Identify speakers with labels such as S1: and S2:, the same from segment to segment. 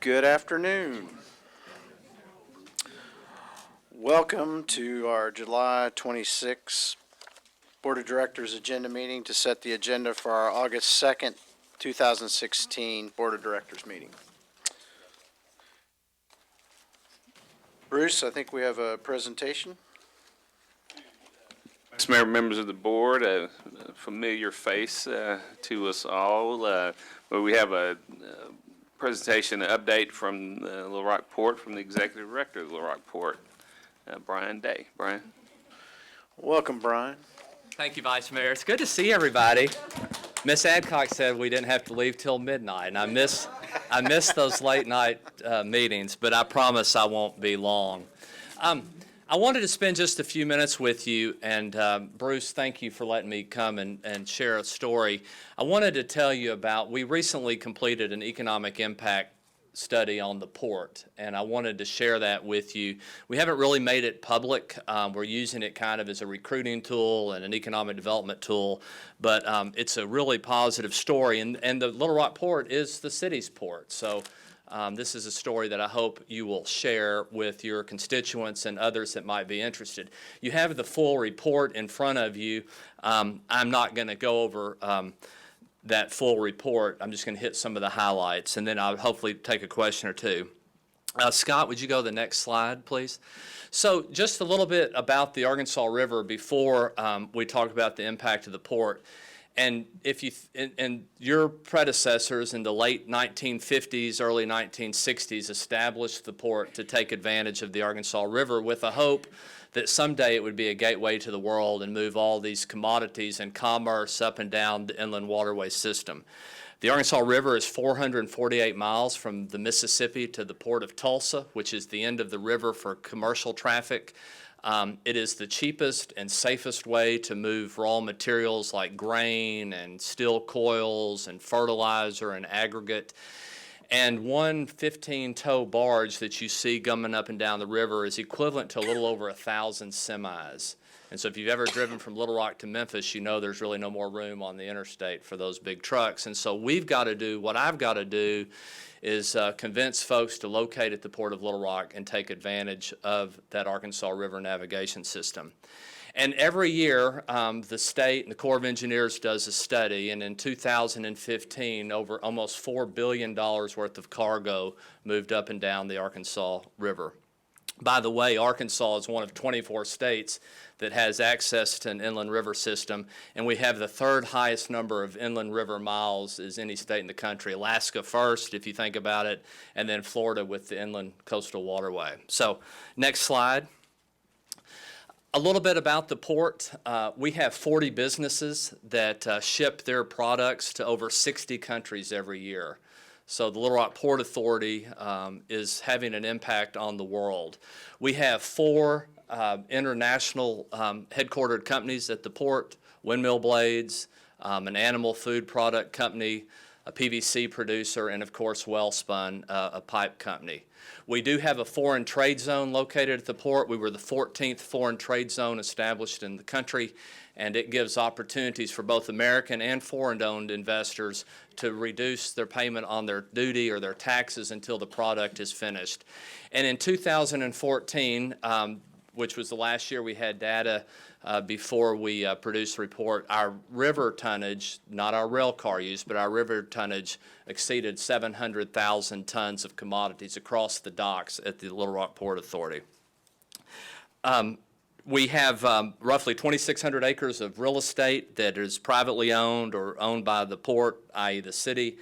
S1: Good afternoon. Welcome to our July 26 Board of Directors agenda meeting to set the agenda for our August 2nd, 2016 Board of Directors meeting. Bruce, I think we have a presentation.
S2: Vice Mayor, members of the board, a familiar face to us all, but we have a presentation, an update from Little Rock Port from the Executive Director of Little Rock Port, Brian Day. Brian?
S1: Welcome, Brian.
S3: Thank you, Vice Mayor. It's good to see everybody. Miss Adcock said we didn't have to leave till midnight, and I miss those late night meetings, but I promise I won't be long. I wanted to spend just a few minutes with you, and Bruce, thank you for letting me come and share a story. I wanted to tell you about, we recently completed an economic impact study on the port, and I wanted to share that with you. We haven't really made it public. We're using it kind of as a recruiting tool and an economic development tool, but it's a really positive story, and the Little Rock Port is the city's port. So this is a story that I hope you will share with your constituents and others that might be interested. You have the full report in front of you. I'm not going to go over that full report. I'm just going to hit some of the highlights, and then I'll hopefully take a question or two. Scott, would you go to the next slide, please? So just a little bit about the Arkansas River before we talk about the impact of the port. And if you and your predecessors in the late 1950s, early 1960s established the port to take advantage of the Arkansas River with a hope that someday it would be a gateway to the world and move all these commodities and commerce up and down the inland waterway system. The Arkansas River is 448 miles from the Mississippi to the port of Tulsa, which is the end of the river for commercial traffic. It is the cheapest and safest way to move raw materials like grain and steel coils and fertilizer and aggregate. And one 15-tow barge that you see gumming up and down the river is equivalent to a little over 1,000 semis. And so if you've ever driven from Little Rock to Memphis, you know there's really no more room on the interstate for those big trucks. And so we've got to do, what I've got to do is convince folks to locate at the Port of Little Rock and take advantage of that Arkansas River navigation system. And every year, the state and the Corps of Engineers does a study, and in 2015, over almost $4 billion worth of cargo moved up and down the Arkansas River. By the way, Arkansas is one of 24 states that has access to an inland river system, and we have the third highest number of inland river miles as any state in the country. Alaska first, if you think about it, and then Florida with the inland coastal waterway. So, next slide. A little bit about the port. We have 40 businesses that ship their products to over 60 countries every year. So the Little Rock Port Authority is having an impact on the world. We have 4 international headquartered companies at the port: Windmill Blades, an animal food product company, a PVC producer, and of course Wellspun, a pipe company. We do have a foreign trade zone located at the port. We were the 14th foreign trade zone established in the country, and it gives opportunities for both American and foreign-owned investors to reduce their payment on their duty or their taxes until the product is finished. And in 2014, which was the last year we had data before we produced the report, our river tonnage, not our rail car use, but our river tonnage exceeded 700,000 tons of commodities across the docks at the Little Rock Port Authority. We have roughly 2,600 acres of real estate that is privately owned or owned by the port, i.e. the city,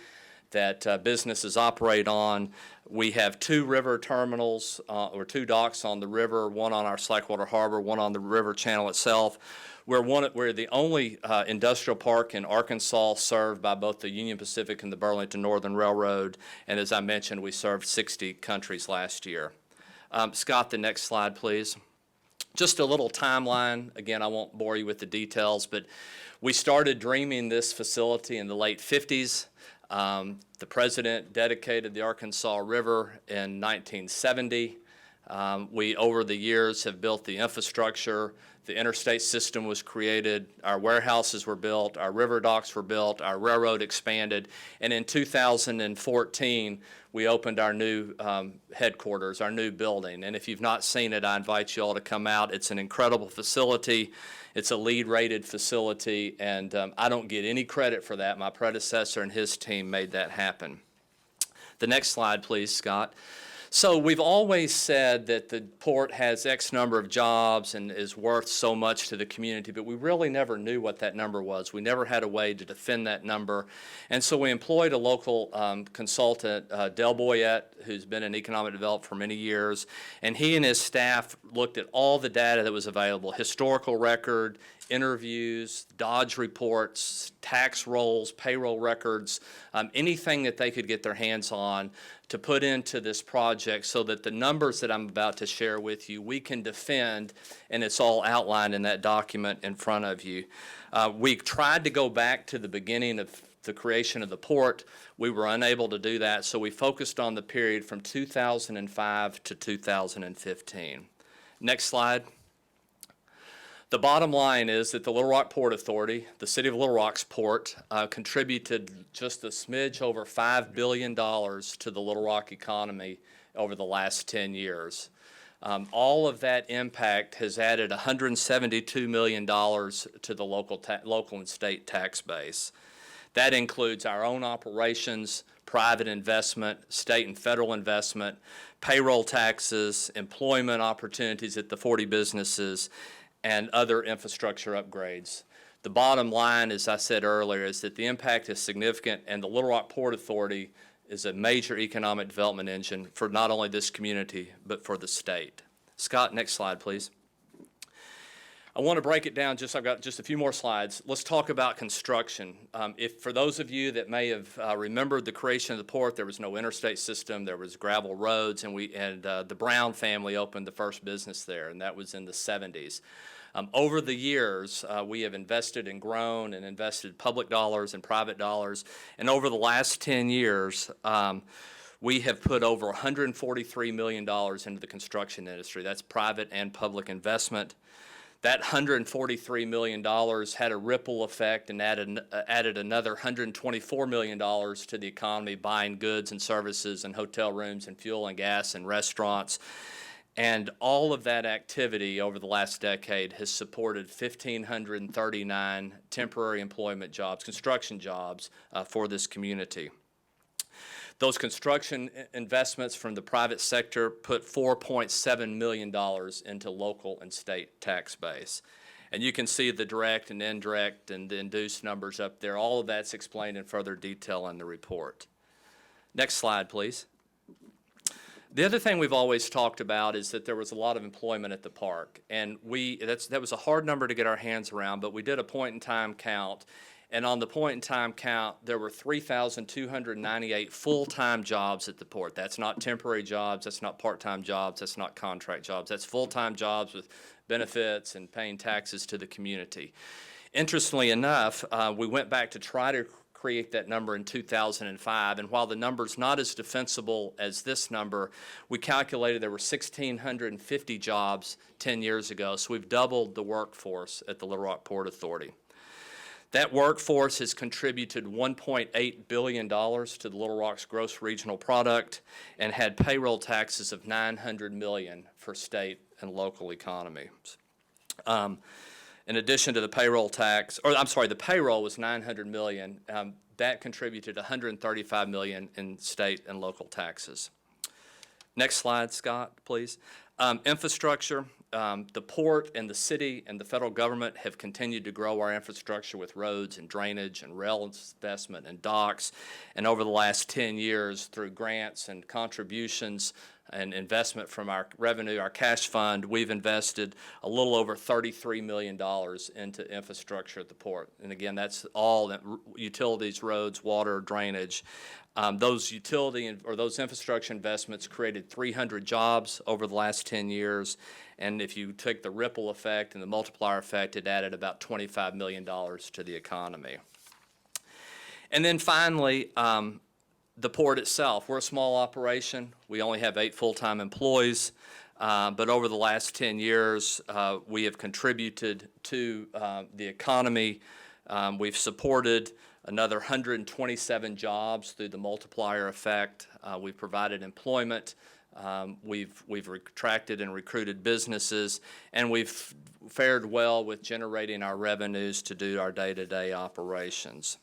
S3: that businesses operate on. We have 2 river terminals or 2 docks on the river, one on our Slackwater Harbor, one on the river channel itself. We're the only industrial park in Arkansas served by both the Union Pacific and the Burlington Northern Railroad, and as I mentioned, we served 60 countries last year. Scott, the next slide, please. Just a little timeline. Again, I won't bore you with the details, but we started dreaming this facility in the late 50s. The president dedicated the Arkansas River in 1970. We, over the years, have built the infrastructure. The interstate system was created, our warehouses were built, our river docks were built, our railroad expanded, and in 2014, we opened our new headquarters, our new building. And if you've not seen it, I invite you all to come out. It's an incredible facility. It's a LEED-rated facility, and I don't get any credit for that. My predecessor and his team made that happen. The next slide, please, Scott. So we've always said that the port has X number of jobs and is worth so much to the community, but we really never knew what that number was. We never had a way to defend that number. And so we employed a local consultant, Del Boyette, who's been in economic development for many years, and he and his staff looked at all the data that was available, historical record, interviews, Dodge reports, tax rolls, payroll records, anything that they could get their hands on to put into this project so that the numbers that I'm about to share with you, we can defend, and it's all outlined in that document in front of you. We tried to go back to the beginning of the creation of the port. We were unable to do that, so we focused on the period from 2005 to 2015. Next slide. The bottom line is that the Little Rock Port Authority, the City of Little Rock's port, contributed just a smidge over $5 billion to the Little Rock economy over the last 10 years. All of that impact has added $172 million to the local and state tax base. That includes our own operations, private investment, state and federal investment, payroll taxes, employment opportunities at the 40 businesses, and other infrastructure upgrades. The bottom line, as I said earlier, is that the impact is significant, and the Little Rock Port Authority is a major economic development engine for not only this community, but for the state. Scott, next slide, please. I want to break it down, I've got just a few more slides. Let's talk about construction. For those of you that may have remembered the creation of the port, there was no interstate system, there was gravel roads, and the Brown family opened the first business there, and that was in the 70s. Over the years, we have invested and grown and invested public dollars and private dollars, and over the last 10 years, we have put over $143 million into the construction industry. That's private and public investment. That $143 million had a ripple effect and added another $124 million to the economy, buying goods and services and hotel rooms and fuel and gas and restaurants. And all of that activity over the last decade has supported 1,539 temporary employment jobs, construction jobs, for this community. Those construction investments from the private sector put $4.7 million into local and state tax base. And you can see the direct and indirect and the induced numbers up there. All of that's explained in further detail in the report. Next slide, please. The other thing we've always talked about is that there was a lot of employment at the park, and that was a hard number to get our hands around, but we did a point-in-time count, and on the point-in-time count, there were 3,298 full-time jobs at the port. That's not temporary jobs, that's not part-time jobs, that's not contract jobs, that's full-time jobs with benefits and paying taxes to the community. Interestingly enough, we went back to try to create that number in 2005, and while the number's not as defensible as this number, we calculated there were 1,650 jobs 10 years ago, so we've doubled the workforce at the Little Rock Port Authority. That workforce has contributed $1.8 billion to the Little Rock's gross regional product and had payroll taxes of $900 million for state and local economies. In addition to the payroll tax, the payroll was $900 million. That contributed $135 million in state and local taxes. Next slide, Scott, please. Infrastructure. The port and the city and the federal government have continued to grow our infrastructure with roads and drainage and rail investment and docks. And over the last 10 years, through grants and contributions and investment from our revenue, our cash fund, we've invested a little over $33 million into infrastructure at the port. And again, that's all utilities, roads, water, drainage. Those those infrastructure investments created 300 jobs over the last 10 years. And if you take the ripple effect and the multiplier effect, it added about $25 million to the economy. And then finally, the port itself. We're a small operation. We only have 8 full-time employees. But over the last 10 years, we have contributed to the economy. We've supported another 127 jobs through the multiplier effect. We've provided employment. We've attracted and recruited businesses, and we've fared well with generating our revenues to do our day-to-day operations.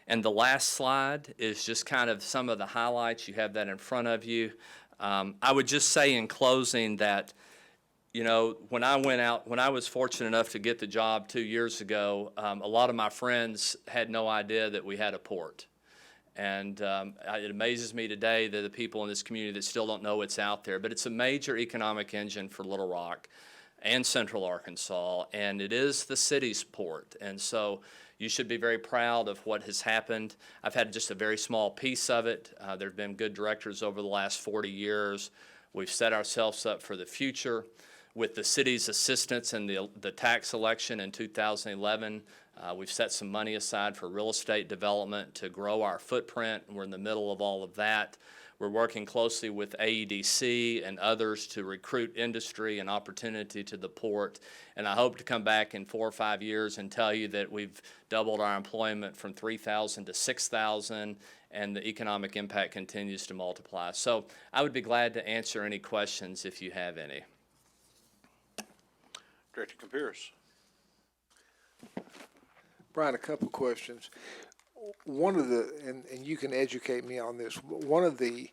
S3: And the last slide is just kind of some of the highlights. You have that in front of you. I would just say in closing that, you know, when I was fortunate enough to get the job 2 years ago, a lot of my friends had no idea that we had a port. And it amazes me today that the people in this community that still don't know it's out there. But it's a major economic engine for Little Rock and Central Arkansas, and it is the city's port. And so you should be very proud of what has happened. I've had just a very small piece of it. There have been good directors over the last 40 years. We've set ourselves up for the future. With the city's assistance in the tax election in 2011, we've set some money aside for real estate development to grow our footprint, and we're in the middle of all of that. We're working closely with AEDC and others to recruit industry and opportunity to the port. And I hope to come back in 4 or 5 years and tell you that we've doubled our employment from 3,000 to 6,000, and the economic impact continues to multiply. So I would be glad to answer any questions if you have any.
S1: Director Campiris.
S4: Brian, a couple of questions. One of the, and you can educate me on this, one of the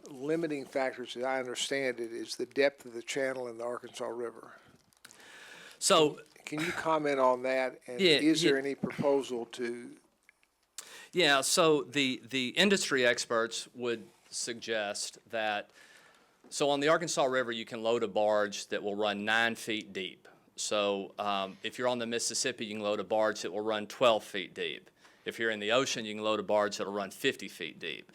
S4: limiting factors, as I understand it, is the depth of the channel in the Arkansas River.
S3: So,
S4: Can you comment on that? And
S3: Yeah,
S4: is there
S3: yeah.
S4: any proposal to,
S3: yeah, so the industry experts would suggest that, so on the Arkansas River, you can load a barge that will run 9 feet deep. So if you're on the Mississippi, you can load a barge that will run 12 feet deep. If you're in the ocean, you can load a barge that'll run 50 feet deep.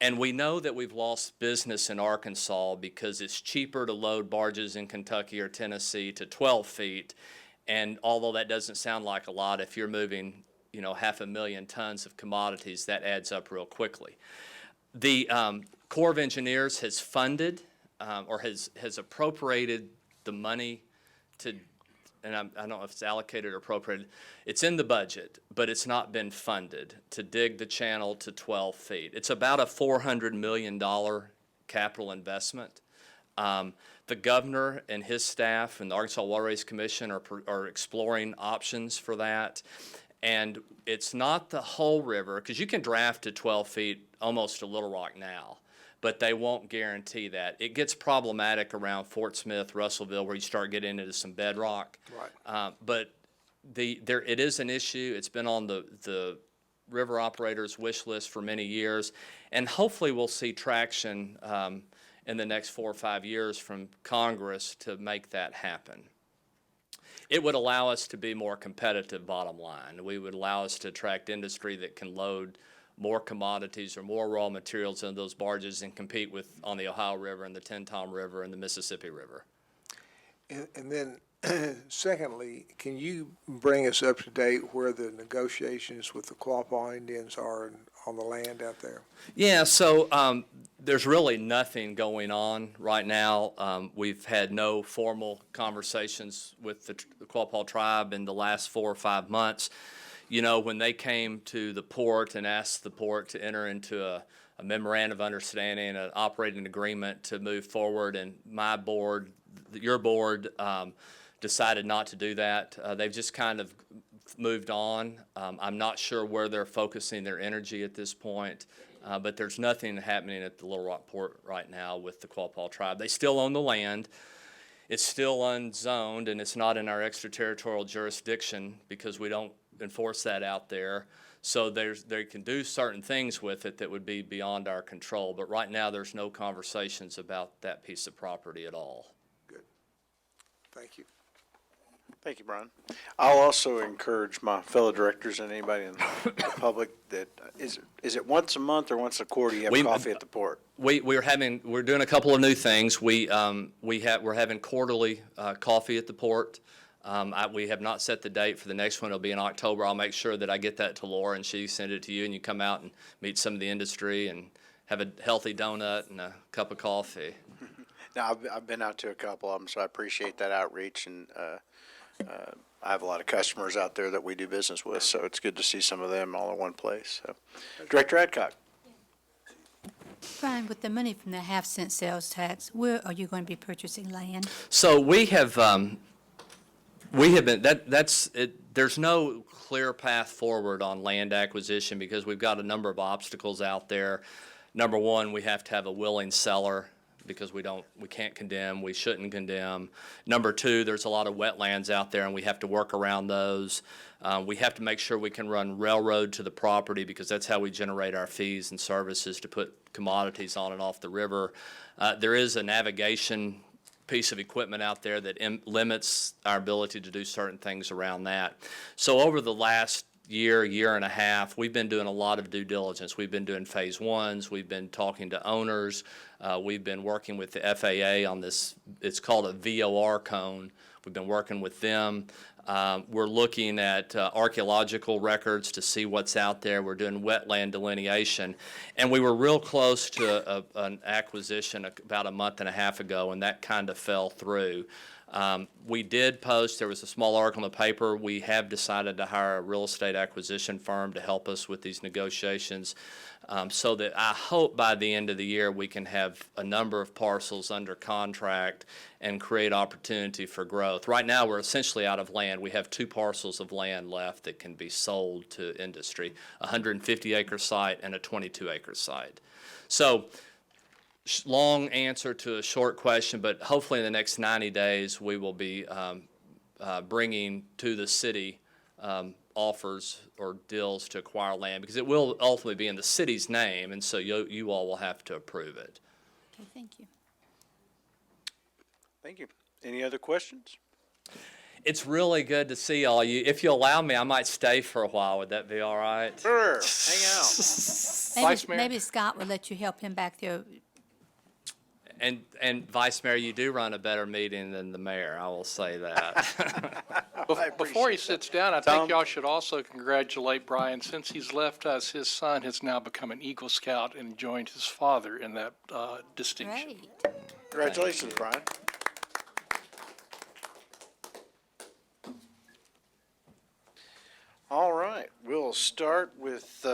S3: And we know that we've lost business in Arkansas because it's cheaper to load barges in Kentucky or Tennessee to 12 feet. And although that doesn't sound like a lot, if you're moving, 500,000 tons of commodities, that adds up real quickly. The Corps of Engineers has funded or has appropriated the money to, and I don't know if it's allocated or appropriated, it's in the budget, but it's not been funded to dig the channel to 12 feet. It's about a $400 million capital investment. The governor and his staff and the Arkansas Waterways Commission are exploring options for that. And it's not the whole river, because you can draft to 12 feet almost to Little Rock now, but they won't guarantee that. It gets problematic around Fort Smith, Russellville, where you start getting into some bedrock.
S4: right?
S3: But it is an issue. It's been on the river operators' wish list for many years, and hopefully we'll see traction in the next 4 or 5 years from Congress to make that happen. It would allow us to be more competitive, bottom line. We would allow us to attract industry that can load more commodities or more raw materials in those barges and compete with on the Ohio River and the Tenn-Tom River and the Mississippi River.
S4: And then, secondly, can you bring us up to date where the negotiations with the Quapaw Indians are on the land out there?
S3: Yeah, so there's really nothing going on right now. We've had no formal conversations with the Quapaw tribe in the last 4 or 5 months. When they came to the port and asked the port to enter into a memorandum of understanding, an operating agreement to move forward, and my board, your board, decided not to do that. They've just kind of moved on. I'm not sure where they're focusing their energy at this point, but there's nothing happening at the Little Rock Port right now with the Quapaw tribe. They still own the land. It's still unzoned, and it's not in our extraterritorial jurisdiction because we don't enforce that out there. So they can do certain things with it that would be beyond our control. But right now, there's no conversations about that piece of property at all.
S4: Good. Thank you.
S1: Thank you, Brian. I'll also encourage my fellow directors and anybody in the public that, is it once a month or once a quarter you have coffee at the port?
S3: We're doing a couple of new things. We're having quarterly coffee at the port. We have not set the date for the next one. It'll be in October. I'll make sure that I get that to Laura and she send it to you, and you come out and meet some of the industry and have a healthy donut and a cup of coffee.
S1: No, I've been out to a couple of them, so I appreciate that outreach, and I have a lot of customers out there that we do business with, so it's good to see some of them all in one place. So, Director Adcock.
S5: Brian, with the money from the half-cent sales tax, where are you going to be purchasing land?
S3: So we have been, that's, it, there's no clear path forward on land acquisition because we've got a number of obstacles out there. Number one, we have to have a willing seller because we can't condemn, we shouldn't condemn. Number two, there's a lot of wetlands out there and we have to work around those. We have to make sure we can run railroad to the property because that's how we generate our fees and services to put commodities on and off the river. There is a navigation piece of equipment out there that limits our ability to do certain things around that. So over the last year and a half, we've been doing a lot of due diligence. We've been doing phase ones, we've been talking to owners, we've been working with the FAA on this, it's called a VOR cone. We've been working with them. We're looking at archaeological records to see what's out there. We're doing wetland delineation. And we were real close to an acquisition about a month and a half ago, and that kind of fell through. We did post, there was a small article in the paper, we have decided to hire a real estate acquisition firm to help us with these negotiations, so that I hope by the end of the year we can have a number of parcels under contract and create opportunity for growth. Right now, we're essentially out of land. We have 2 parcels of land left that can be sold to industry, a 150-acre site and a 22-acre site. So, long answer to a short question, but hopefully in the next 90 days, we will be bringing to the city offers or deals to acquire land, because it will ultimately be in the city's name, and so you all will have to approve it.
S5: Okay, thank you.
S1: Thank you. Any other questions?
S3: It's really good to see all you. If you allow me, I might stay for a while. Would that be all right?
S1: Sure, hang out.
S5: Maybe, maybe Scott will let you help him back there.
S3: And Vice Mayor, you do run a better meeting than the mayor, I will say that.
S6: Before he sits down, I
S1: Tom?
S6: think y'all should also congratulate Brian. Since he's left us, his son has now become an Eagle Scout and joined his father in that distinction.
S5: Great.
S1: Congratulations, Brian. All right, we'll start with,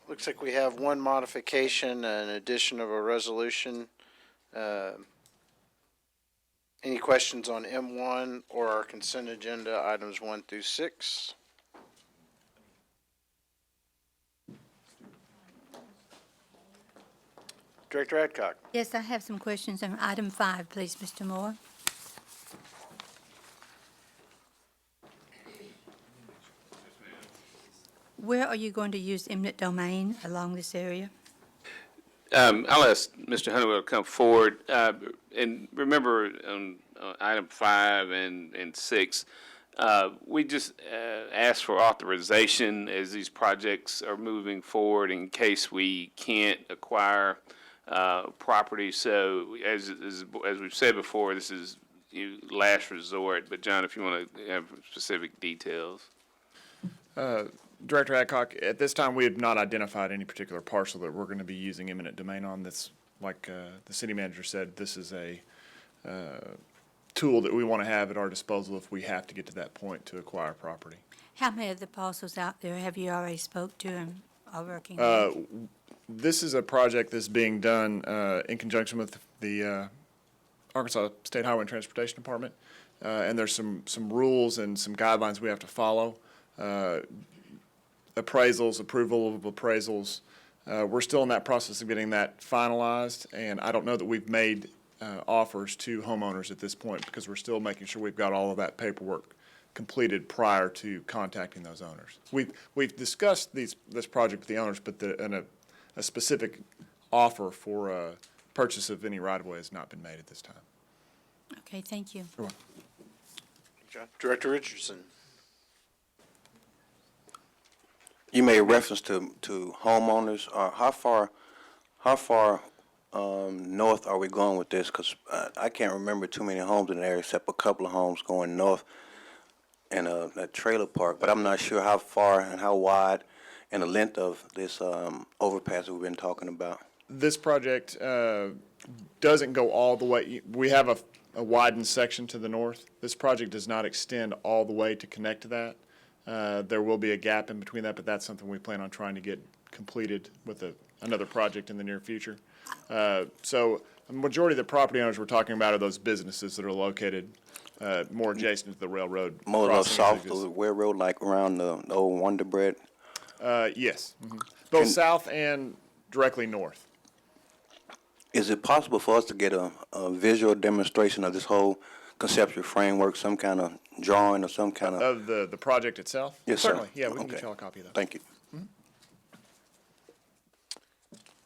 S1: looks like we have one modification, an addition of a resolution. Any questions on M1 or our consent agenda, items 1 through 6? Director Adcock.
S5: Yes, I have some questions on item 5, please, Mr. Moore. Where are you going to use eminent domain along this area?
S2: I'll ask Mr. Honeywell to come forward. And remember, on item 5 and 6, we just asked for authorization as these projects are moving forward in case we can't acquire property. So as we've said before, this is last resort. But John, if you want to have specific details.
S7: Director Adcock, at this time, we have not identified any particular parcel that we're going to be using eminent domain on. This, like the city manager said, this is a tool that we want to have at our disposal if we have to get to that point to acquire property.
S5: How many of the parcels out there have you already spoke to and are working on?
S7: This is a project that's being done in conjunction with the Arkansas State Highway and Transportation Department, and there's some rules and some guidelines we have to follow. Appraisals, approval of appraisals. We're still in that process of getting that finalized, and I don't know that we've made offers to homeowners at this point because we're still making sure we've got all of that paperwork completed prior to contacting those owners. We've discussed this project with the owners, but a specific offer for purchase of any right-of-way has not been made at this time.
S5: Okay, thank you.
S1: Director Richardson.
S8: You made reference to homeowners. How far north are we going with this? Because I can't remember too many homes in the area except a couple of homes going north in a trailer park. But I'm not sure how far and how wide and the length of this overpass that we've been talking about.
S7: This project doesn't go all the way. We have a widened section to the north. This project does not extend all the way to connect to that. There will be a gap in between that, but that's something we plan on trying to get completed with another project in the near future. So the majority of the property owners we're talking about are those businesses that are located more adjacent to the railroad.
S8: More or less
S7: crossing
S8: south
S7: areas.
S8: of the railroad, like around the old Wonder Bread.
S7: Yes, both south and directly north.
S8: Is it possible for us to get a visual demonstration of this whole conceptual framework, some kind of drawing or some kind of?
S7: Of the project itself?
S8: Yes, sir.
S7: Certainly, yeah, we can get
S8: Okay.
S7: you all a copy of that.
S8: Thank you.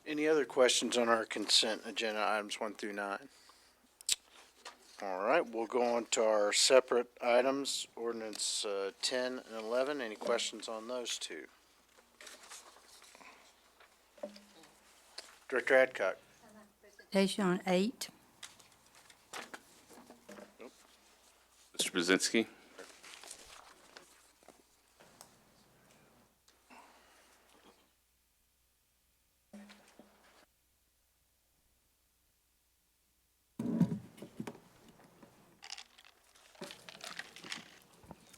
S1: Any other questions on our consent agenda items 1 through 9? All right, we'll go on to our separate items, ordinance 10 and 11. Any questions on those two? Director Adcock.
S5: Presentation on 8.
S2: Mr. Brzezinski?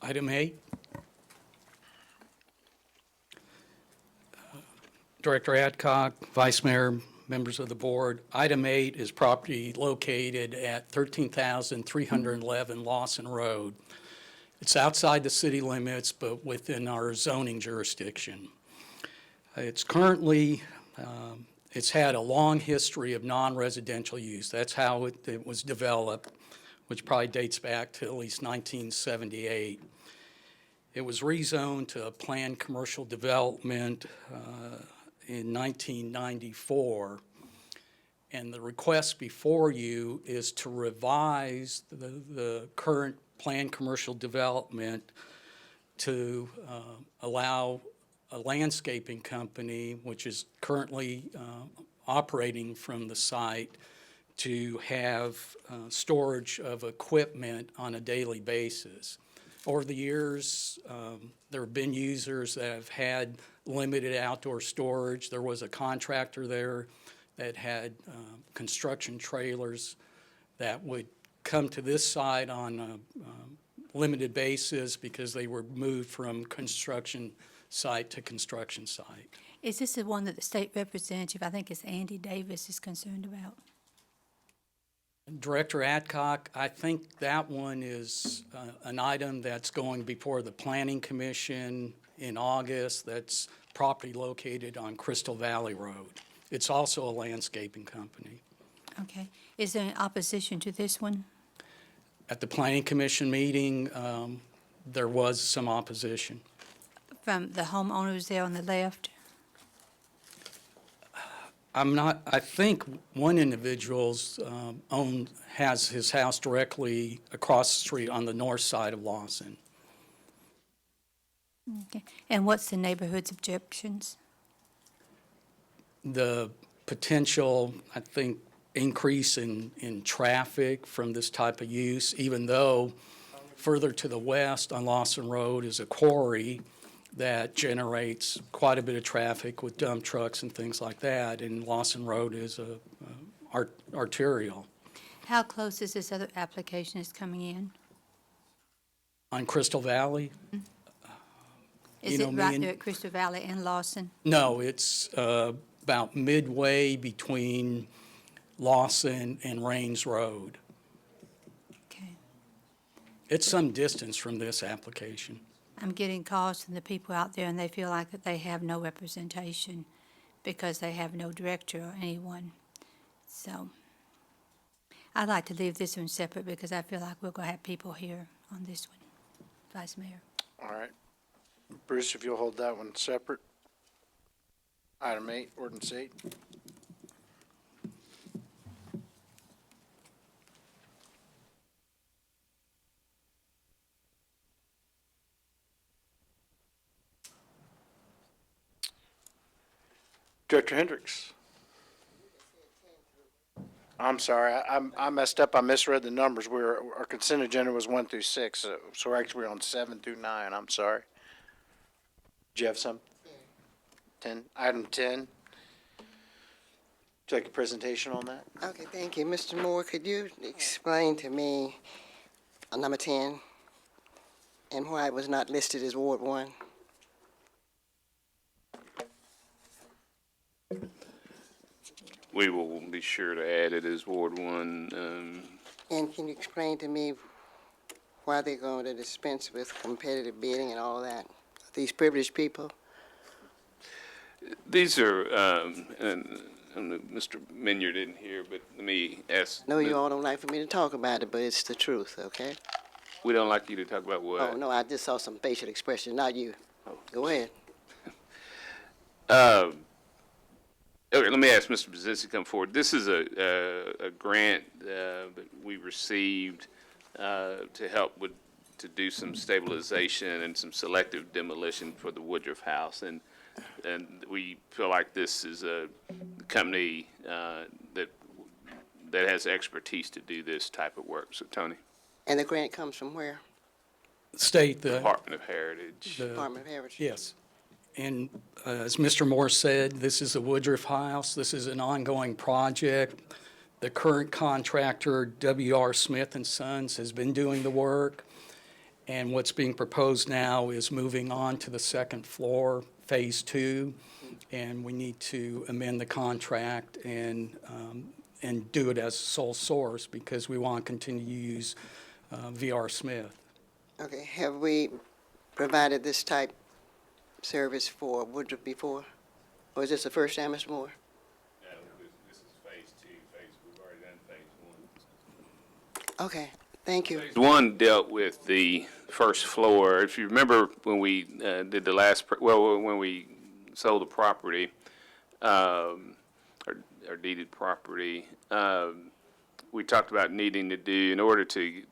S9: Item 8. Director Adcock, Vice Mayor, members of the board. Item 8 is property located at 13,311 Lawson Road. It's outside the city limits, but within our zoning jurisdiction. It's currently, it's had a long history of non-residential use. That's how it was developed, which probably dates back to at least 1978. It was rezoned to planned commercial development in 1994. And the request before you is to revise the current planned commercial development to allow a landscaping company, which is currently operating from the site, to have storage of equipment on a daily basis. Over the years, there have been users that have had limited outdoor storage. There was a contractor there that had construction trailers that would come to this site on a limited basis because they were moved from construction site to construction site.
S5: Is this the one that the state representative, I think it's Andy Davis, is concerned about?
S9: Director Adcock, I think that one is an item that's going before the Planning Commission in August. That's property located on Crystal Valley Road. It's also a landscaping company.
S5: Okay. Is there an opposition to this one?
S9: At the Planning Commission meeting, there was some opposition.
S5: From the homeowners there on the left?
S9: I think one individual's has his house directly across the street on the north side of Lawson.
S5: Okay. And what's the neighborhood's objections?
S9: The potential, I think, increase in traffic from this type of use, even though further to the west on Lawson Road is a quarry that generates quite a bit of traffic with dump trucks and things like that, and Lawson Road is arterial.
S5: How close is this other application is coming in?
S9: On Crystal Valley?
S5: Is
S9: know,
S5: it
S9: me
S5: right
S9: and-
S5: there at Crystal Valley and Lawson?
S9: No, it's about midway between Lawson and Rains Road.
S5: Okay.
S9: It's some distance from this application.
S5: I'm getting calls from the people out there, and they feel like that they have no representation because they have no director or anyone. So I'd like to leave this one separate because I feel like we're going to have people here on this one. Vice Mayor.
S1: All right. Bruce, if you'll hold that one separate. Item 8, ordinance 8. Director Hendricks. I'm sorry, I messed up. I misread the numbers. Our consent agenda was 1 through 6, so we're actually on 7 through 9. I'm sorry. Do you have some? 10. Item 10. you like a presentation on that?
S10: Okay, thank you. Mr. Moore, could you explain to me number 10 and why it was not listed as Ward 1?
S2: We will be sure to add it as Ward 1.
S10: And can you explain to me why they're going to dispense with competitive bidding and all that? These privileged people?
S2: These are, and Mr. Minyard didn't hear, but let me ask.
S10: No, you all don't like for me to talk about it, but it's the truth, okay?
S2: We don't like you to talk about what?
S10: Oh, no, I just saw some facial expression, not you. Go ahead.
S2: Okay, let me ask Mr. Brzezinski to come forward. This is a grant that we received to help to do some stabilization and some selective demolition for the Woodruff House. And we feel like this is a company that has expertise to do this type of work. So, Tony?
S10: And the grant comes from where?
S9: State, the
S2: Department of Heritage.
S10: Department of Heritage?
S9: Yes. And as Mr. Moore said, this is the Woodruff House. This is an ongoing project. The current contractor, W.R. Smith and Sons, has been doing the work. And what's being proposed now is moving on to the second floor, Phase 2. And we need to amend the contract and do it as sole source because we want to continue to use V.R. Smith.
S10: Okay, have we provided this type service for Woodruff before? Or is this the first time, Mr. Moore?
S2: No, this is Phase 2. We've already done Phase 1.
S10: Okay, thank you.
S2: Phase 1 dealt with the first floor. If you remember when we did the last, when we sold the property, our deeded property, we talked about needing to do, in order to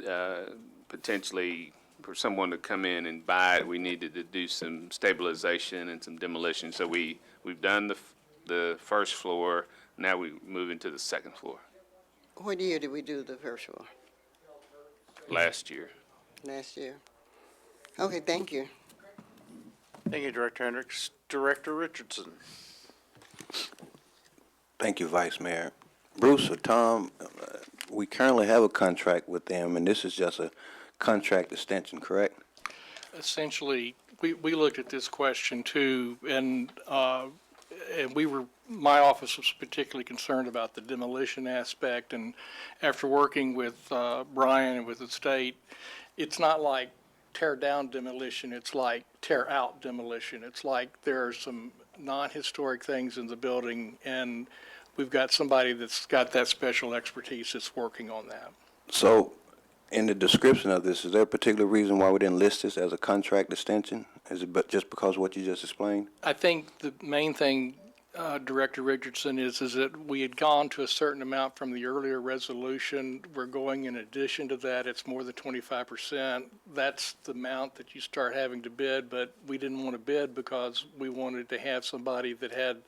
S2: potentially, for someone to come in and buy it, we needed to do some stabilization and some demolition. So we've done the first floor. Now we move into the second floor.
S10: What year did we do the first floor?
S2: Last year.
S10: Last year. Okay, thank you.
S1: Thank you, Director Hendricks. Director Richardson.
S8: Thank you, Vice Mayor. Bruce or Tom, we currently have a contract with them, and this is just a contract extension, correct?
S6: Essentially, we looked at this question too, and my office was particularly concerned about the demolition aspect, and after working with Brian and with the state, it's not like tear down demolition, it's like tear out demolition. It's like there are some non-historic things in the building, and we've got somebody that's got that special expertise that's working on that.
S8: So, in the description of this, is there a particular reason why we didn't list this as a contract extension? Is it just because of what you just explained?
S6: I think the main thing, Director Richardson, is that we had gone to a certain amount from the earlier resolution. We're going in addition to that, it's more than 25%. That's the amount that you start having to bid, but we didn't want to bid because we wanted to have somebody that had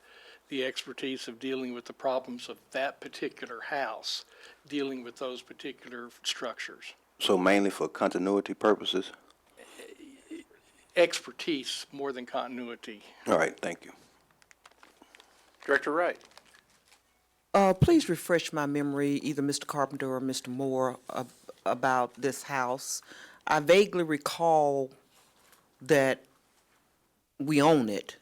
S6: the expertise of dealing with the problems of that particular house, dealing with those particular structures.
S8: So mainly for continuity purposes?
S6: Expertise more than continuity.
S8: All right, thank you.
S1: Director Wright.
S11: Please refresh my memory, either Mr. Carpenter or Mr. Moore, about this house. I vaguely recall that we own it.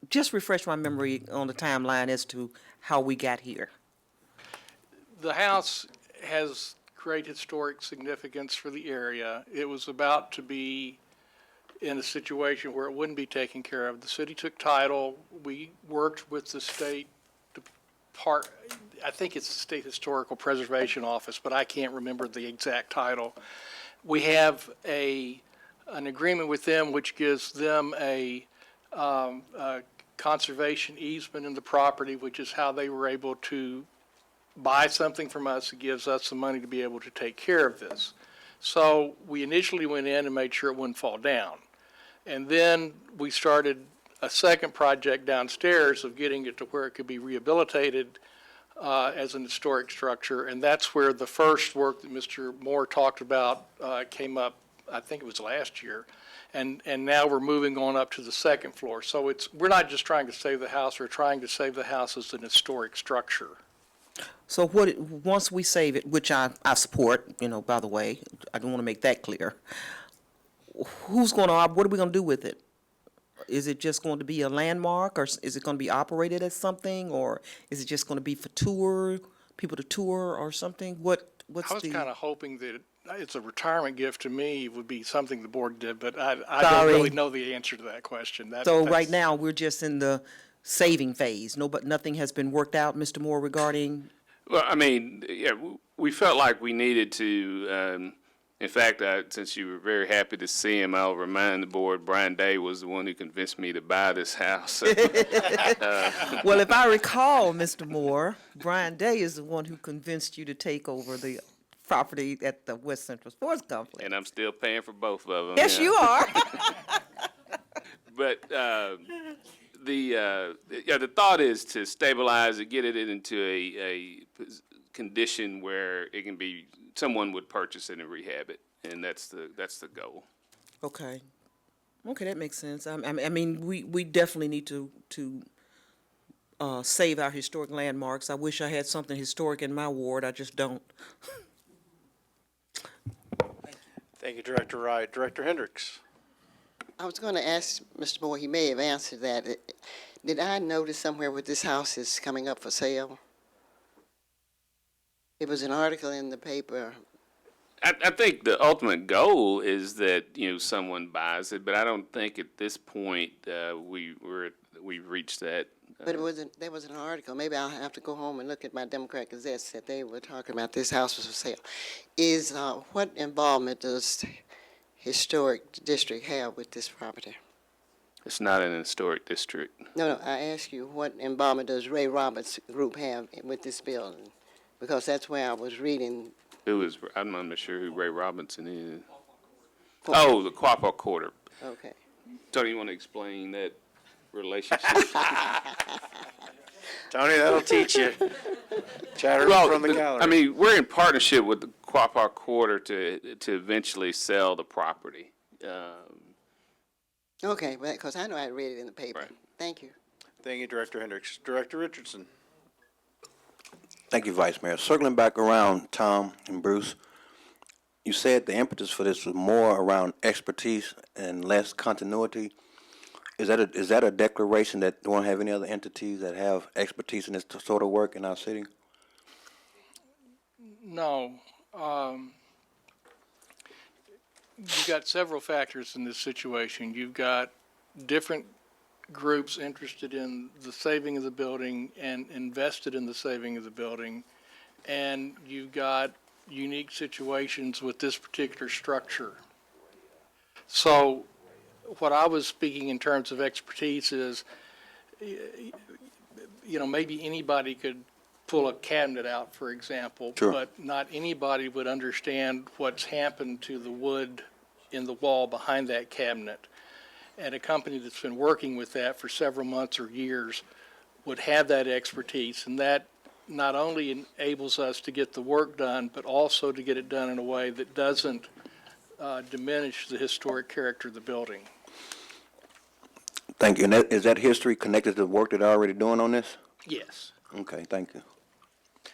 S11: Just refresh my memory on the timeline as to how we got here.
S6: The house has great historic significance for the area. It was about to be in a situation where it wouldn't be taken care of. The city took title. We worked with the state I think it's the State Historical Preservation Office, but I can't remember the exact title. We have an agreement with them which gives them a conservation easement in the property, which is how they were able to buy something from us. It gives us some money to be able to take care of this. So we initially went in and made sure it wouldn't fall down. And then we started a second project downstairs of getting it to where it could be rehabilitated as an historic structure. And that's where the first work that Mr. Moore talked about came up I think it was last year. And now we're moving on up to the second floor. So we're not just trying to save the house, we're trying to save the house as an historic structure.
S11: So once we save it, which I support, by the way, I don't want to make that clear. What are we going to do with it? Is it just going to be a landmark, or is it going to be operated as something, or is it just going to be for people to tour or something? What's
S6: I was
S11: the?
S6: kind of hoping that it's a retirement gift to me would be something the board did, but I don't
S11: Sorry.
S6: really know the answer to that question.
S11: So right
S6: That's-
S11: now, we're just in the saving phase. Nothing has been worked out, Mr. Moore, regarding,
S2: Well, I mean, yeah, we felt like we needed to, in fact, since you were very happy to see him, I'll remind the board, Brian Day was the one who convinced me to buy this house.
S11: well, if I recall, Mr. Moore, Brian Day is the one who convinced you to take over the property at the West Central Sports Complex.
S2: And I'm still paying for both of them.
S11: Yes,
S2: yeah.
S11: you are.
S2: But the thought is to stabilize it, get it into a condition where it can be, someone would purchase it and rehab it, and that's the goal.
S11: Okay. Okay, that makes sense. I mean, we definitely need to save our historic landmarks. I wish I had something historic in my ward. I just don't.
S1: Thank you, Director Wright. Director Hendricks?
S10: I was going to ask Mr. Moore, he may have answered that. Did I notice somewhere where this house is coming up for sale? It was an article in the paper.
S2: I think the ultimate goal is that, someone buys it, but I don't think at this point, we've reached that.
S10: But there was an article, maybe I'll have to go home and look at my Democrat Gazette, that they were talking about this house was for sale. What involvement does historic district have with this property?
S2: It's not an historic district.
S10: No, I ask you, what involvement does Ray Roberts Group have with this building? Because that's where I was reading.
S2: I'm not sure who Ray Robinson is. Oh, the Quapaw Quarter.
S10: Okay.
S2: Tony, you want to explain that relationship?
S1: Tony, that'll teach you. Chatter from the gallery.
S2: I mean, we're in partnership with the Quapaw Quarter to eventually sell the property.
S10: Okay, because I know I read it in the paper.
S2: Right.
S10: Thank you.
S1: Thank you, Director Hendricks. Director Richardson?
S8: Thank you, Vice Mayor. Circling back around, Tom and Bruce, you said the impetus for this was more around expertise and less continuity. Is that a declaration that we won't have any other entities that have expertise in this sort of work in our city?
S6: No. You've got several factors in this situation. You've got different groups interested in the saving of the building and invested in the saving of the building. And you've got unique situations with this particular structure. So what I was speaking in terms of expertise is, maybe anybody could pull a cabinet out, for example.
S8: Sure.
S6: But not anybody would understand what's happened to the wood in the wall behind that cabinet. And a company that's been working with that for several months or years would have that expertise. And that not only enables us to get the work done, but also to get it done in a way that doesn't diminish the historic character of the building.
S8: Thank you. And is that history connected to the work that they're already doing on this?
S6: Yes.
S8: Okay, thank you.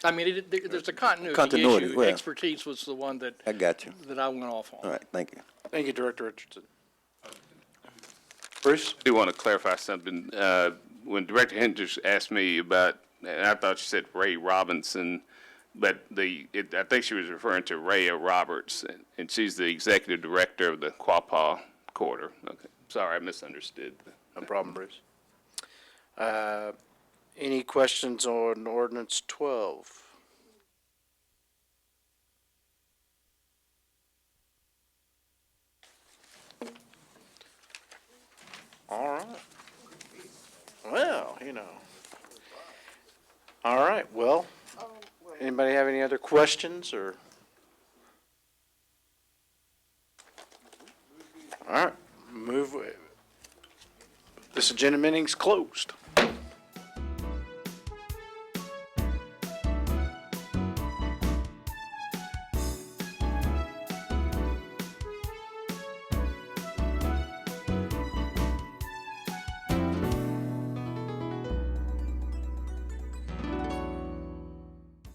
S6: I mean, there's a continuity
S8: Continuity,
S6: issue.
S8: well.
S6: Expertise was the one that,
S8: I got you.
S6: that I went off on.
S8: All right, thank you.
S1: Thank you, Director Richardson. Bruce?
S2: I do want to clarify something. When Director Hendricks asked me about, and I thought she said Ray Robinson, but I think she was referring to Rhea Roberts, and she's the executive director of the Quapaw Quarter. Okay, sorry, I misunderstood.
S1: No problem, Bruce. Any questions on ordinance 12? All right. Well, All right, well, anybody have any other questions or? All right, this agenda meeting's closed.